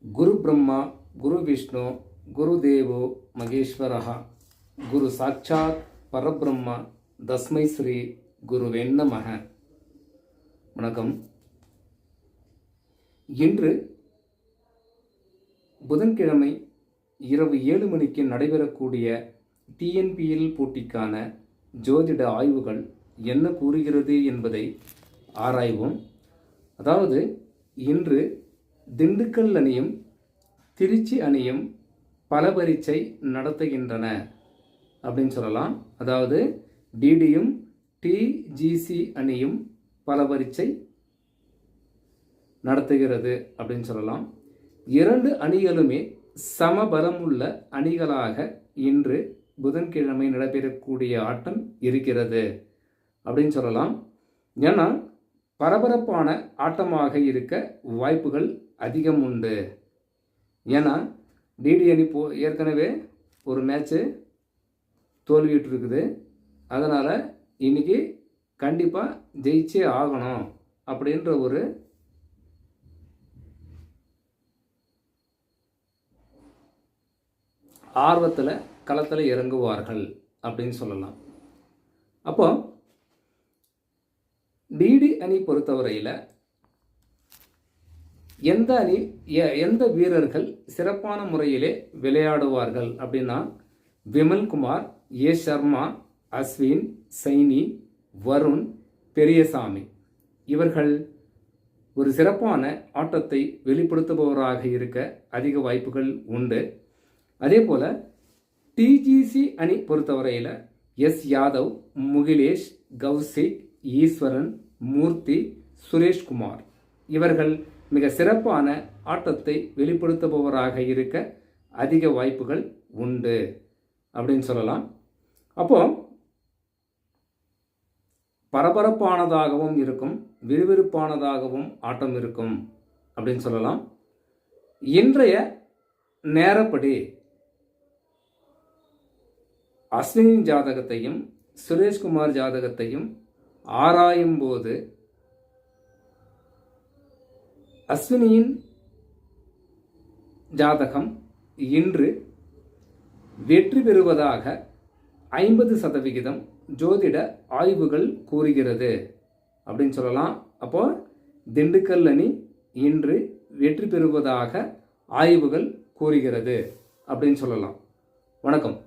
குரு பிரம்மா குரு விஷ்ணு குரு தேவோ மகேஸ்வரஹ குரு சாட்சாத் பரபிரம்மா தஸ்மை ஸ்ரீ குருவே நமஹ. வணக்கம். இன்று புதன்கிழமை இரவு 7 மணிக்கு நடைபெறக்கூடிய டிஎன்பிஎல் போட்டிக்கான ஜோதிட ஆய்வுகள் என்ன கூறுகிறது என்பதை ஆராய்வோம். அதாவது இன்று திண்டுக்கல் அணியும் திருச்சி அணியும் பல பரீட்சை நடத்துகின்றன அப்படின்னு சொல்லலாம். அதாவது டிடியும் டிஜிசி அணியும் பல பரீட்சை நடத்துகிறது அப்படின்னு சொல்லலாம். 2 அணிகளுமே சமபலமுள்ள அணிகளாக இன்று புதன்கிழமை நடைபெறக்கூடிய ஆட்டம் இருக்கிறது அப்படின்னு சொல்லலாம். ஏன்னா பரபரப்பான ஆட்டமாக இருக்க வாய்ப்புகள் அதிகம் உண்டு. ஏன்னா டிடி அணி ஏற்கனவே ஒரு மேட்ச்சு தோல்விட்டு இருக்குது. அதனால் இன்னைக்கு கண்டிப்பாக ஜெயிச்சே ஆகணும் அப்படின்ற ஒரு ஆர்வத்தில் களத்தில் இறங்குவார்கள் அப்படின்னு சொல்லலாம். அப்போ டிடி அணி பொறுத்தவரையில் எந்த வீரர்கள் சிறப்பான முறையிலே விளையாடுவார்கள் அப்படின்னா விமல்குமார், ஏ சர்மா, அஸ்வின், சைனி, வருண், பெரியசாமி இவர்கள் ஒரு சிறப்பான ஆட்டத்தை வெளிப்படுத்துபவராக இருக்க அதிக வாய்ப்புகள் உண்டு. அதே போல் டிஜிசி அணி பொறுத்தவரையில் எஸ் யாதவ், முகிலேஷ், கௌசிக், ஈஸ்வரன், மூர்த்தி, சுரேஷ்குமார் இவர்கள் மிக சிறப்பான ஆட்டத்தை வெளிப்படுத்துபவராக இருக்க அதிக வாய்ப்புகள் உண்டு அப்படின்னு சொல்லலாம். அப்போ பரபரப்பானதாகவும் இருக்கும், விறுவிறுப்பானதாகவும் ஆட்டம் இருக்கும் அப்படின்னு சொல்லலாம். இன்றைய நேரப்படி அஸ்வினின் ஜாதகத்தையும் சுரேஷ்குமார் ஜாதகத்தையும் ஆராயும் போது அஸ்வினியின் ஜாதகம் இன்று வெற்றி பெறுவதாக 50% ஜோதிட ஆய்வுகள் கூறுகிறது அப்படின்னு சொல்லலாம். அப்போ திண்டுக்கல் அணி இன்று வெற்றி பெறுவதாக ஆய்வுகள் கூறுகிறது அப்படின்னு சொல்லலாம். வணக்கம்.